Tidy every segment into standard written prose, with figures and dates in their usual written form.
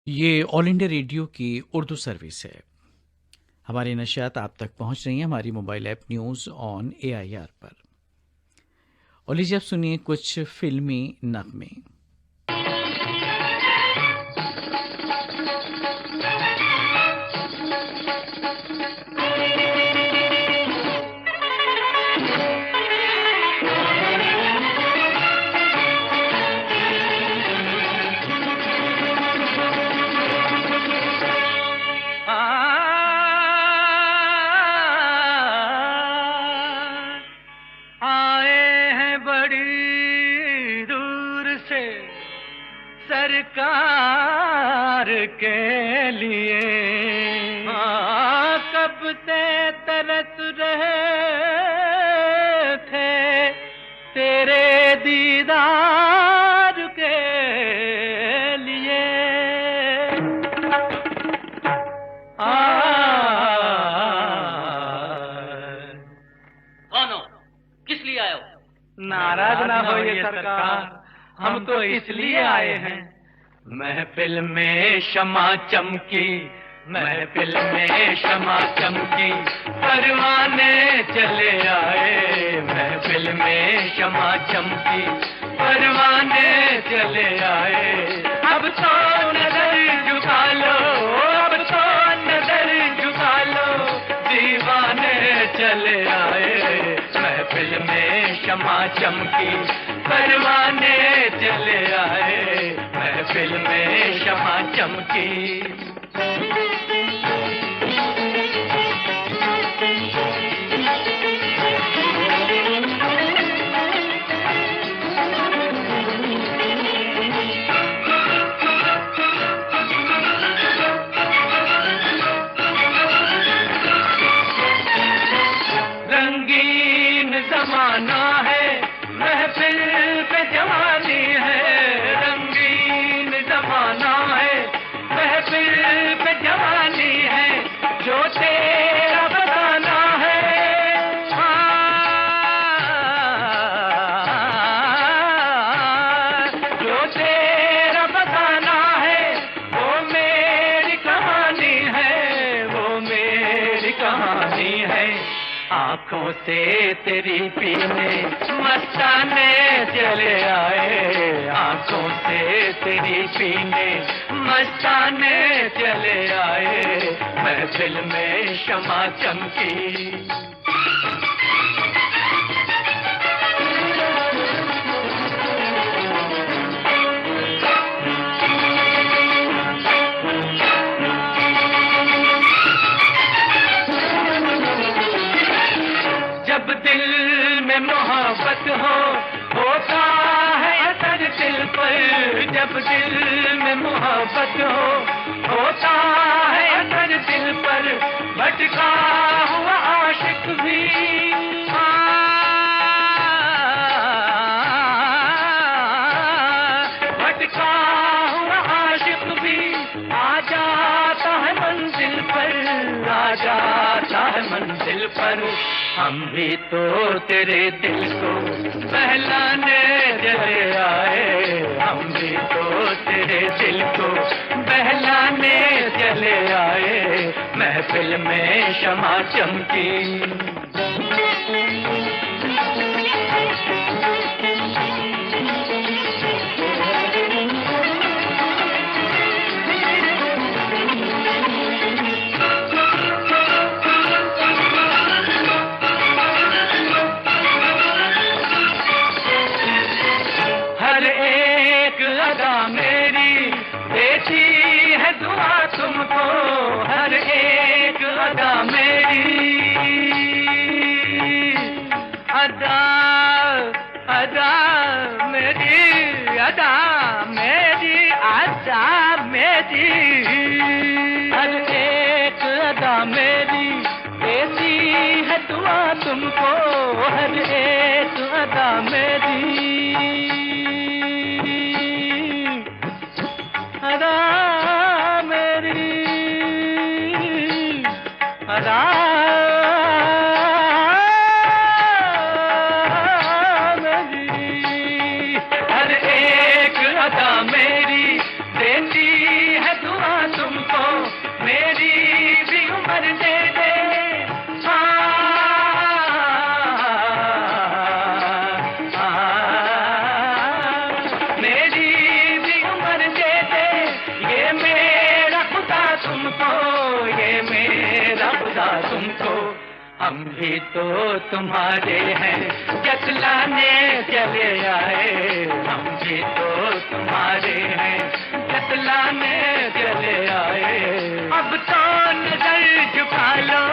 ये all India radio की Urdu service है। हमारी नशियात आप तक पहुंच रही हैं हमारी mobile app news on AIR पर। और लीजिए अब सुनिए कुछ फिल्मी नगमे। सरकार के लिए कब से तरस रहे थे तेरे दीदार के लिए। कौन हो? किस लिए आए हो? नाराज ना होइए सरकार, हम तो इसलिए आए हैं। महफिल में शमा चमकी, महफिल में शमा चमकी, परवाने चले आए। महफिल में शमा चमकी, परवाने चले आए। अब तो नजर झुका लो, अब तो नजर झुका लो, दीवाने चले आए। महफिल में शमा चमकी, परवाने चले आए। महफिल में शमा चमकी। रंगीन जमाना है, महफिल पे जवानी है। रंगीन जमाना है, महफिल पे जवानी है। जो तेरा बताना है, जो तेरा बताना है, वो मेरी कहानी है, वो मेरी कहानी है। आंखों से तेरी पीने मस्ताने चले आए। आंखों से तेरी पीने मस्ताने चले आए। महफिल में शमा चमकी। जब दिल में मोहब्बत हो, होता है असर दिल पर। जब दिल में मोहब्बत हो, होता है असर दिल पर। भटका हुआ आशिक भी भटका हुआ आशिक भी आ जाता है मंजिल पर, आ जाता है मंजिल पर। हम भी तो तेरे दिल को बहलाने चले आए। हम भी तो तेरे दिल को बहलाने चले आए। महफिल में शमा चमकी। मेरी देती है दुआ तुमको, हर एक अदा मेरी अदा, अदा मेरी, अदा मेरी, अदा मेरी। हर एक अदा मेरी देती है दुआ तुमको, हर एक अदा मेरी अदा मेरी, अदा मेरी। हर एक अदा मेरी देती है दुआ तुमको, हम भी तो तुम्हारे हैं, जतलाने चले आए। हम भी तो तुम्हारे हैं, जतलाने चले आए। अब तो नजर झुका लो,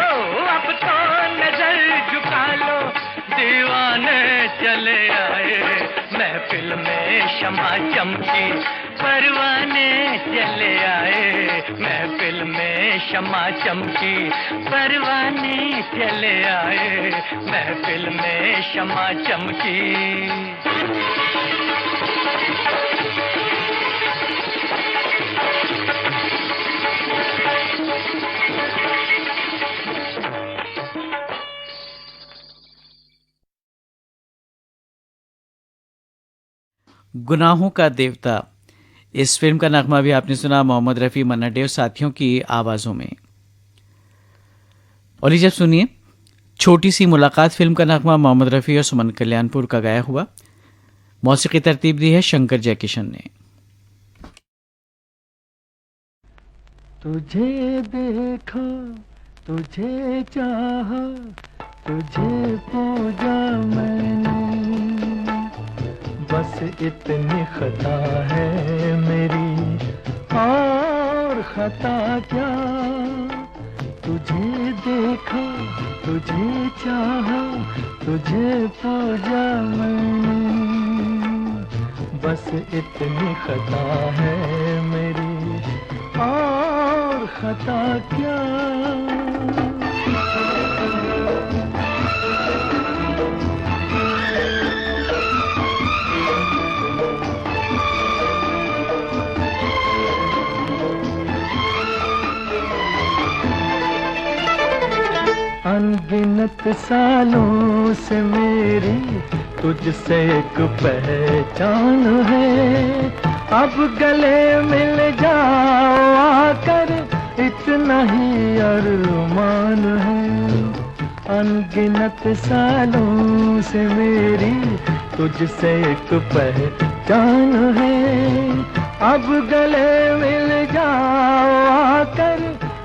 अब तो नजर झुका लो, दीवाने चले आए। महफिल में शमा चमकी, परवाने चले आए। महफिल में शमा चमकी, परवाने चले आए। महफिल में शमा चमकी। गुनाहों का देवता, इस फिल्म का नगमा भी आपने सुना मोहम्मद रफ़ी, मन्ना डे और साथियों की आवाज़ों में। और जब सुनिए छोटी सी मुलाकात, फिल्म का नगमा मोहम्मद रफ़ी और सुमन कल्याणपुर का गाया हुआ। मौसीकी तरतीब दी है शंकर जयकिशन ने। तुझे देखा, तुझे चाहा, तुझे पूजा मैंने, बस इतनी खता है मेरी, और खता क्या। तुझे देखा, तुझे चाहा, तुझे पूजा मैंने, बस इतनी खता है मेरी, और खता क्या। अनगिनत सालों से मेरी तुझसे एक पहचान है, अब गले मिल जाओ आकर, इतना ही अरमान है। अनगिनत सालों से मेरी तुझसे एक पहचान है, अब गले मिल जाओ आकर,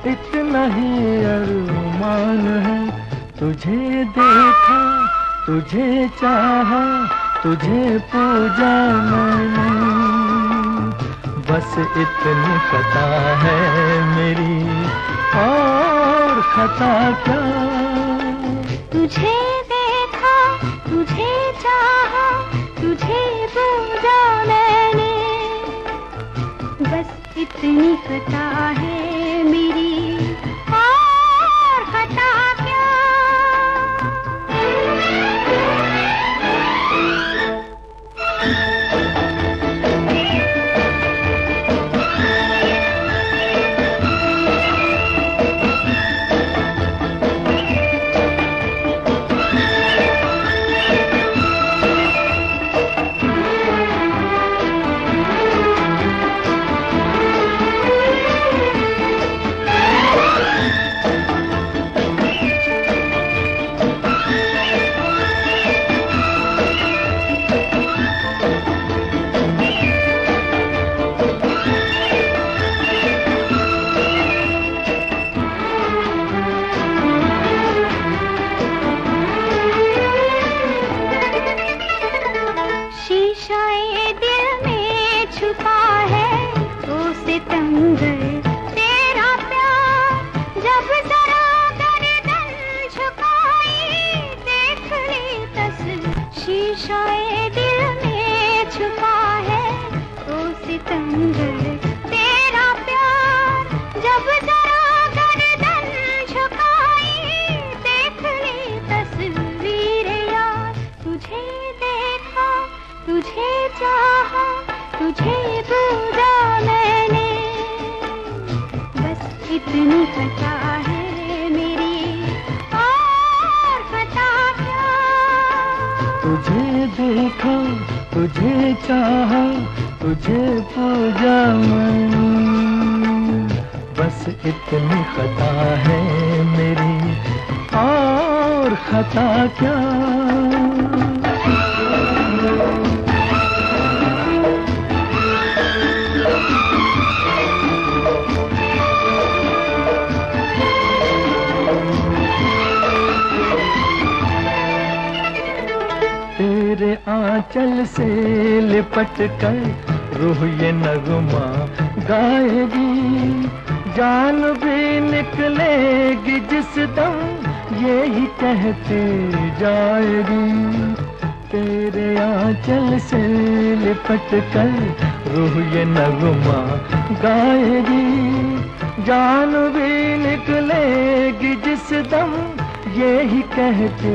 इतना ही अरमान है। तुझे देखा, तुझे चाहा, तुझे पूजा मैंने, बस इतनी खता है मेरी, और खता क्या। तुझे देखा, तुझे चाहा, तुझे पूजा मैंने, बस इतनी खता है मेरी, और खता क्या। इतनी खता है मेरी, और खता क्या। तुझे देखा, तुझे चाहा, तुझे पूजा मैंने, बस इतनी खता है मेरी, और खता क्या। आंचल से लिपट कर रूह ये नगमा गाएगी, जान भी निकलेगी जिस दम ये ही कहते जाएगी। तेरे आंचल से लिपट कर रूह ये नगमा गाएगी, जान भी निकलेगी जिस दम ये ही कहते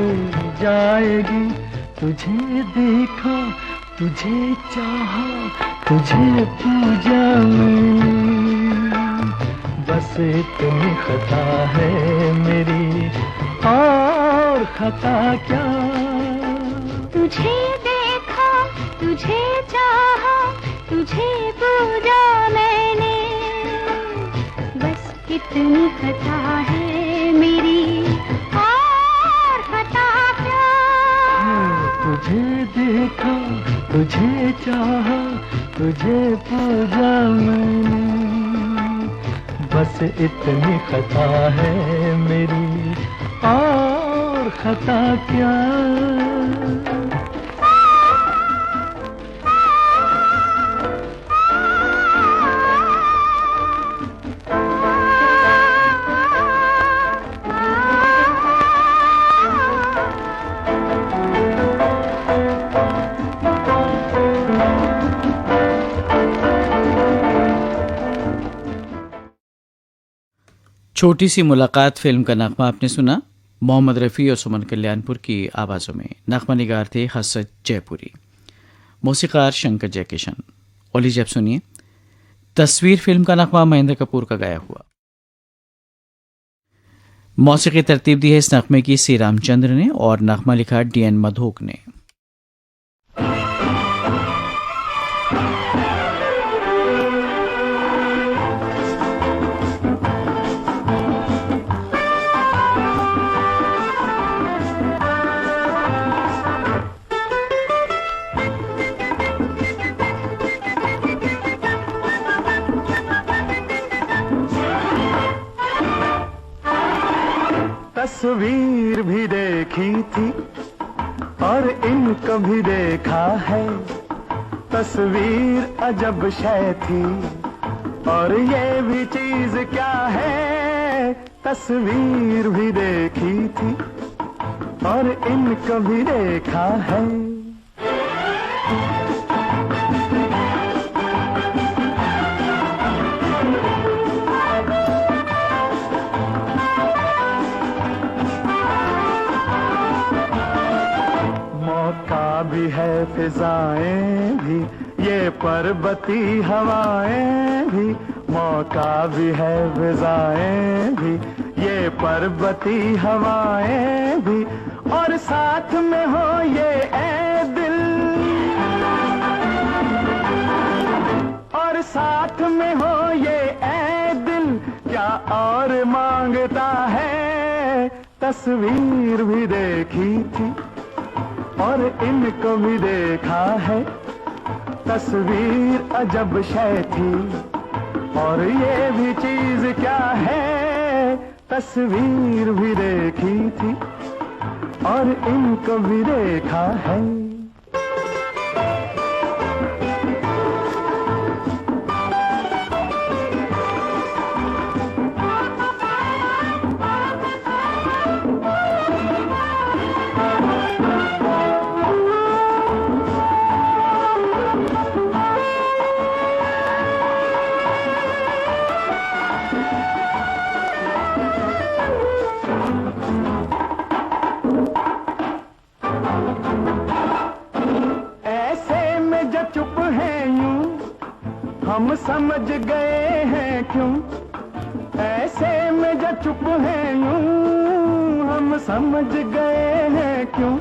जाएगी। तुझे देखा, तुझे चाहा, तुझे पूजा मैंने, बस इतनी खता है मेरी, और खता क्या। तुझे देखा, तुझे चाहा, तुझे पूजा मैंने, बस इतनी खता है मेरी, और खता क्या। तुझे देखा, तुझे चाहा, तुझे पूजा मैंने, बस इतनी खता है मेरी, और खता क्या। छोटी सी मुलाकात फिल्म का नगमा आपने सुना। मोहम्मद रफ़ी और सुमन कल्याणपुर की आवाज़ों में। नगमा निगार थे हसरत जयपुरी, मौसीकार शंकर जयकिशन। और लीजिए अब सुनिए तस्वीर फिल्म का नगमा महेंद्र कपूर का गाया हुआ। मौसीकी तरतीब दी है इस नगमे की सी रामचंद्र ने और नगमा लिखा DN मधोक ने। तस्वीर भी देखी थी और इनको भी देखा है, तस्वीर अजब शय थी और ये भी चीज क्या है। तस्वीर भी देखी थी और इनको भी देखा है। भी है फिजाएं भी, ये पर्वती हवाएं भी, मौका भी है फिजाएं भी, ये पर्वती हवाएं भी, और साथ में हो ये ऐ दिल, और साथ में हो ये ऐ दिल, क्या और मांगता है। तस्वीर भी देखी थी और इनको भी देखा है, तस्वीर अजब शय थी और ये भी चीज क्या है। तस्वीर भी देखी थी और इनको भी देखा है। हम समझ गए हैं क्यों, ऐसे में जो चुप है यूं, हम समझ गए हैं क्यों।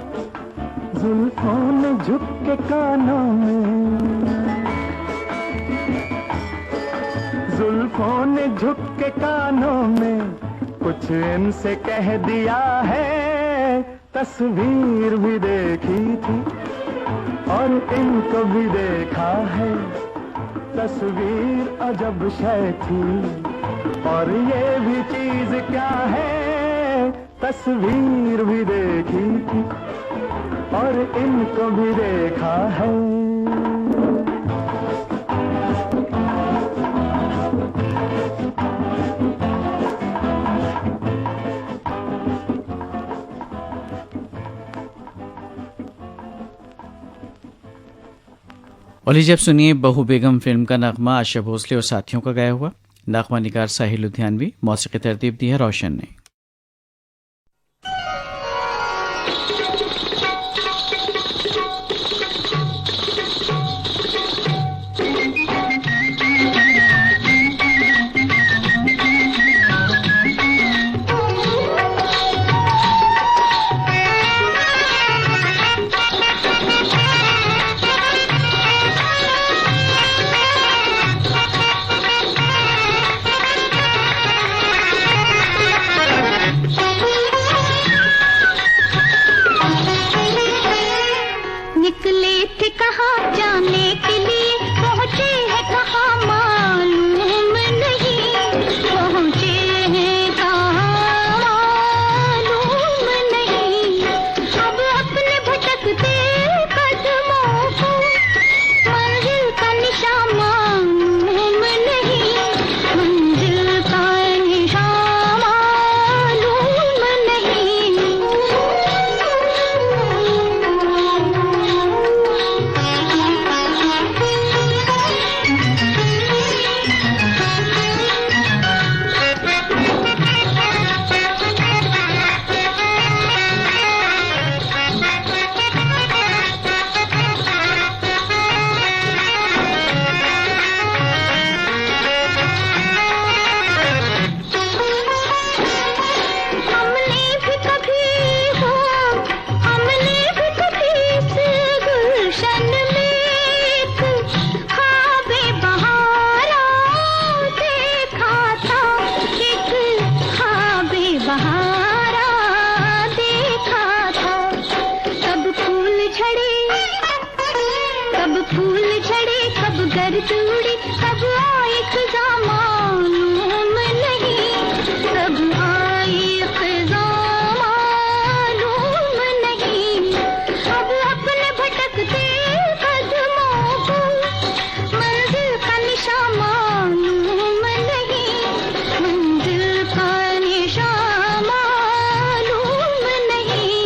जुल्फों ने झुक के कानों में, जुल्फों ने झुक के कानों में कुछ इनसे कह दिया है। तस्वीर भी देखी थी और इनको भी देखा है, तस्वीर अजब शय थी और ये भी चीज क्या है। तस्वीर भी देखी थी और इनको भी देखा है। और लीजिए अब सुनिए बहू बेगम फिल्म का नगमा आशा भोसले और साथियों का गाया हुआ। नगमा निगार साहिल लुधियानवी, मौसीकी तरतीब दी है रोशन ने। निकले थे कहाँ जाने के लिए, पहुँचे हैं कहाँ मालूम नहीं, पहुँचे हैं कहाँ मालूम नहीं। अब अपने भटकते कदमों को मंजिल का निशान मालूम नहीं, मंजिल का निशान मालूम नहीं। हमने भी कभी हो, हमने भी कभी इस गुलशन में एक ख्वाबे बहारा देखा था, एक ख्वाबे बहारा देखा था। कब फूल झड़े, कब फूल झड़े, कब गर्द उड़ी, कब आए खज़ां मालूम नहीं, कब आए खज़ां मालूम नहीं। अब अपने भटकते कदमों को मंजिल का निशान मालूम नहीं, मंजिल का निशान मालूम नहीं।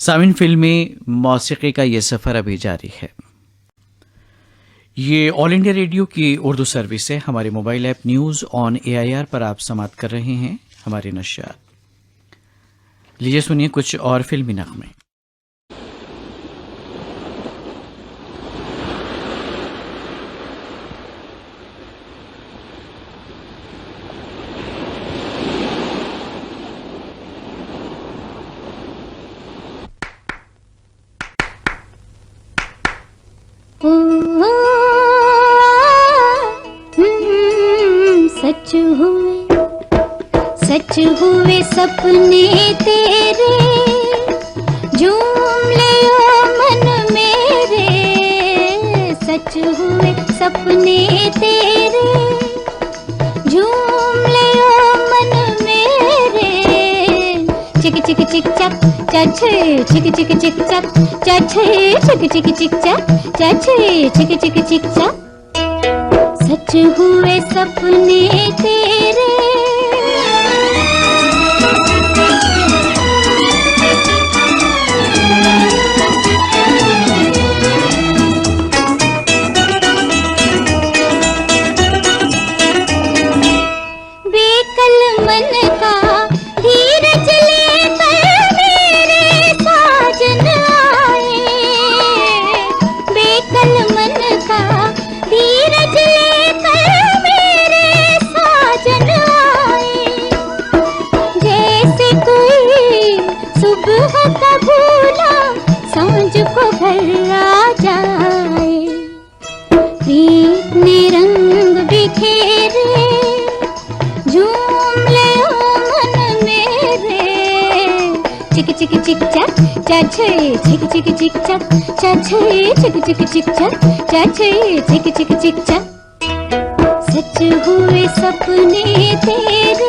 सामिन फिल्मी मौसीकी का ये सफ़र अभी जारी है। ये ऑल इंडिया रेडियो की उर्दू सर्विस है। हमारे mobile app news on AIR पर आप समाप्त कर रहे हैं हमारी नशियात। लीजिए सुनिए कुछ और फिल्मी नगमे। सच हुए सपने तेरे, झूम ले ओ मन मेरे। सच हुए सपने तेरे, झूम ले ओ मन मेरे। चिक चिक चिक चक चछे चिक चिक चिक चक चछे चिक चिक चिक चक चछे चिक चिक चिक चक। सच हुए सपने तेरे। बेकल मन का धीरज लेकर मेरे साजन आए। बेकल मन का धीरज लेकर मेरे साजन आए। जैसे कोई सुबह का भूला सांझ को घर आ जाए। प्रीत ने रंग बिखेरे, झूम ले ओ मन मेरे। चिक चिक चिक चक चछे चिक चिक चिक चक चछे चिक चिक चिक चक चछे चिक चिक चिक चक। सच हुए सपने तेरे।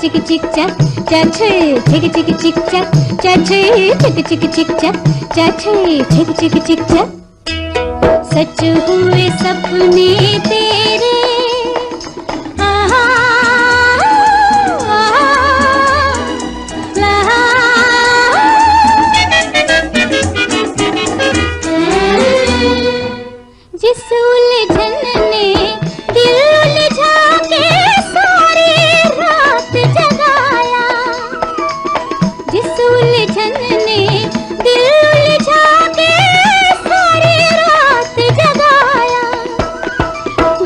चिक चिक चक चछे चिक चिक चिक चक चछे चिक चिक चिक चक चछे चिक चिक चिक चक। सच हुए सपने तेरे। जिस उलझन ने दिल उलझा के सारी रात जगाया। जिस उलझन ने दिल उलझा के सारी रात जगाया।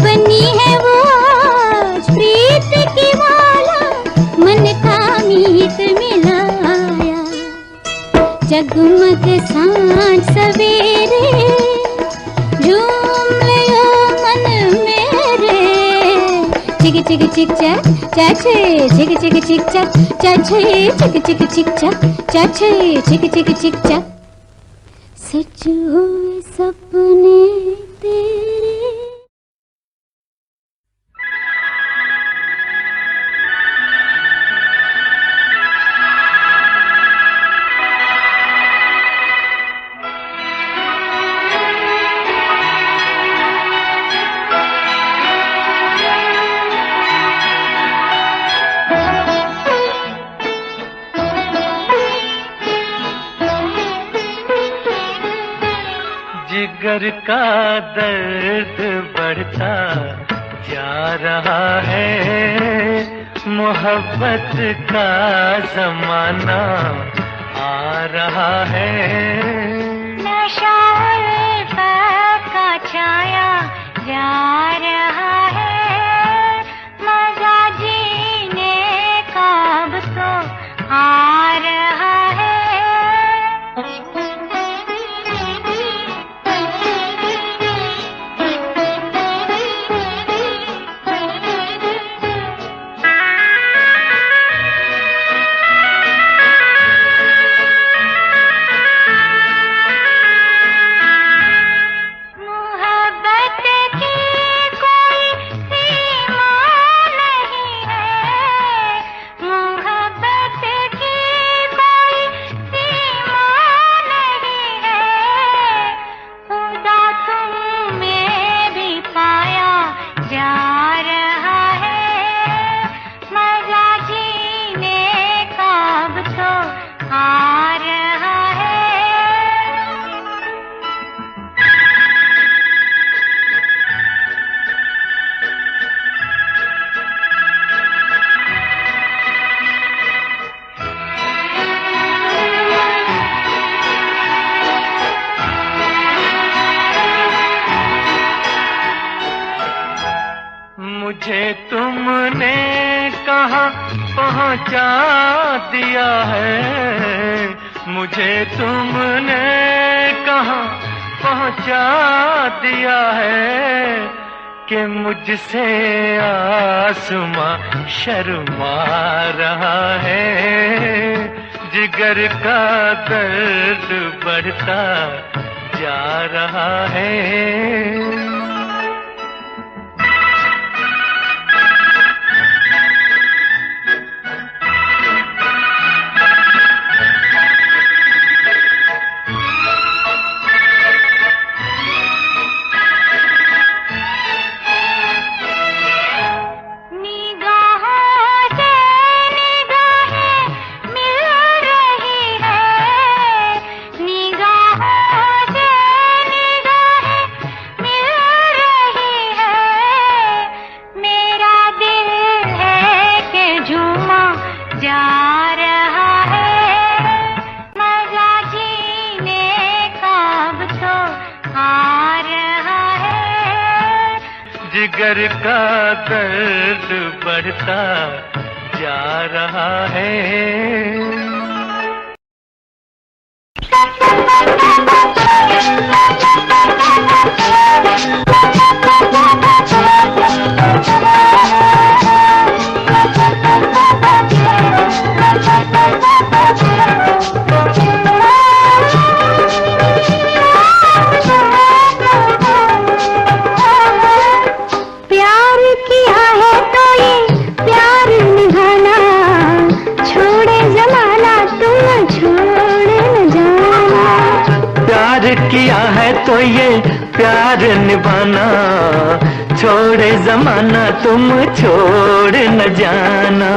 बनी है वो आज प्रीत की माला, मन का मीत मिलाया। जगमग सांझ सवेरे, झूम ले ओ मन मेरे। चिक चिक चिक चक चछे चिक चिक चिक चक चछे चिक चिक चिक चक चछे चिक चिक चिक चक। सच हुए सपने तेरे। जिगर का दर्द बढ़ता जा रहा है, मोहब्बत का जमाना आ रहा है। नशा उल्फत का छाया जा रहा है। कहाँ पहुँचा दिया है, मुझे तुमने कहाँ पहुँचा दिया है कि मुझसे आसमां शर्मा रहा है। जिगर का दर्द बढ़ता जा रहा है। जिगर का दर्द बढ़ता जा रहा है। किया है तो ये प्यार निभाना, छोड़े जमाना तुम छोड़ न जाना।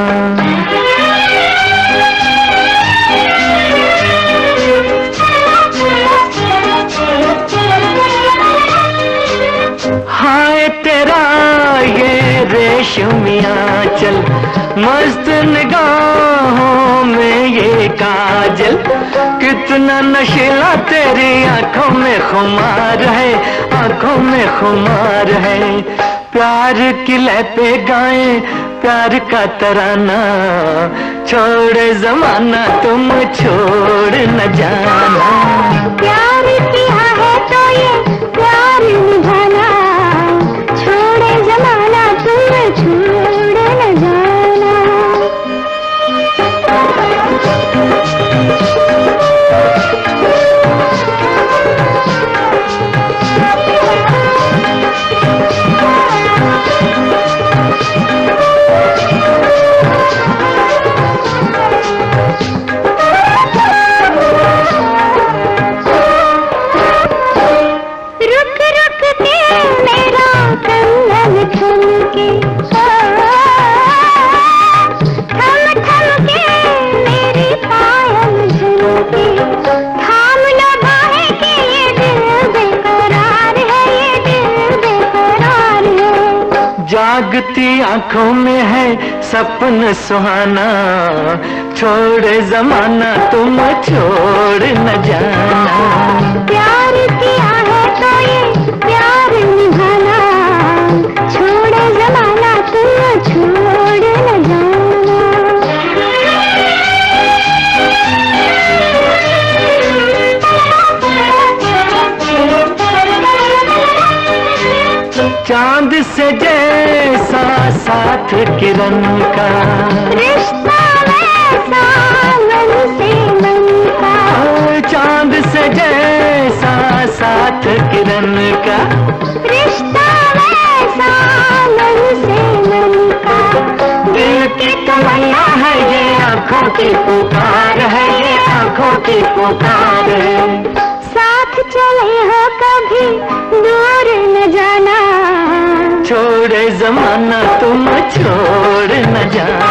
हाय तेरा ये रेशमिया चल, मस्त निगाहों में ये काजल, कितना नशीला तेरी आंखों में खुमार है, आंखों में खुमार है। प्यार की लय पे गाए प्यार का तराना, छोड़ जमाना तुम छोड़ न जाना। प्यार किया है तो ये प्यार निभाना, छोड़े जमाना तुम छोड़ न जाना। जागती आंखों में है सपन सुहाना, छोड़ जमाना तुम छोड़ न जाना। प्यार किया है तो ये प्यार निभाना, छोड़ जमाना तुम छोड़ न जाना। चांद से जैसा साथ किरण का, रिश्ता वैसा मन से मन का। चांद से जैसा साथ किरण का, रिश्ता वैसा मन से मन का। दिल की तमन्ना है ये, आंखों की पुकार है ये, आंखों की पुकार है। साथ चले हो कभी दूर न जाना, छोड़े जमाना तुम छोड़ न जाना।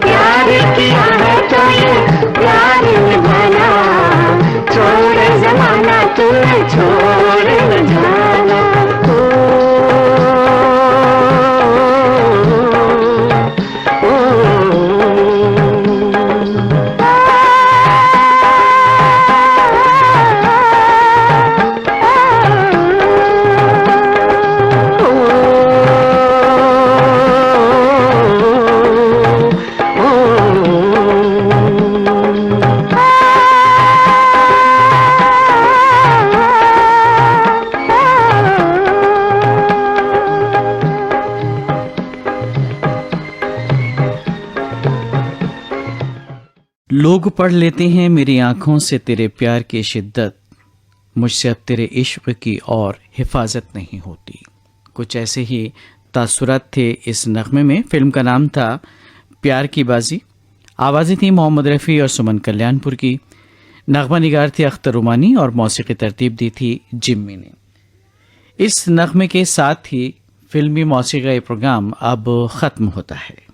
प्यार किया है तो ये प्यार निभाना, छोड़े जमाना तुम छोड़ न जाना। लोग पढ़ लेते हैं मेरी आंखों से तेरे प्यार की शिद्दत, मुझसे अब तेरे इश्क की और हिफाजत नहीं होती। कुछ ऐसे ही तासुरात थे इस नगमे में। फिल्म का नाम था प्यार की बाजी। आवाज़ें थी मोहम्मद रफ़ी और सुमन कल्याणपुर की। नगमा निगार थे अख्तर रुमानी और मौसीकी तरतीब दी थी जिम्मी ने। इस नगमे के साथ ही फिल्मी मौसीकी का ये प्रोग्राम अब ख़त्म होता है।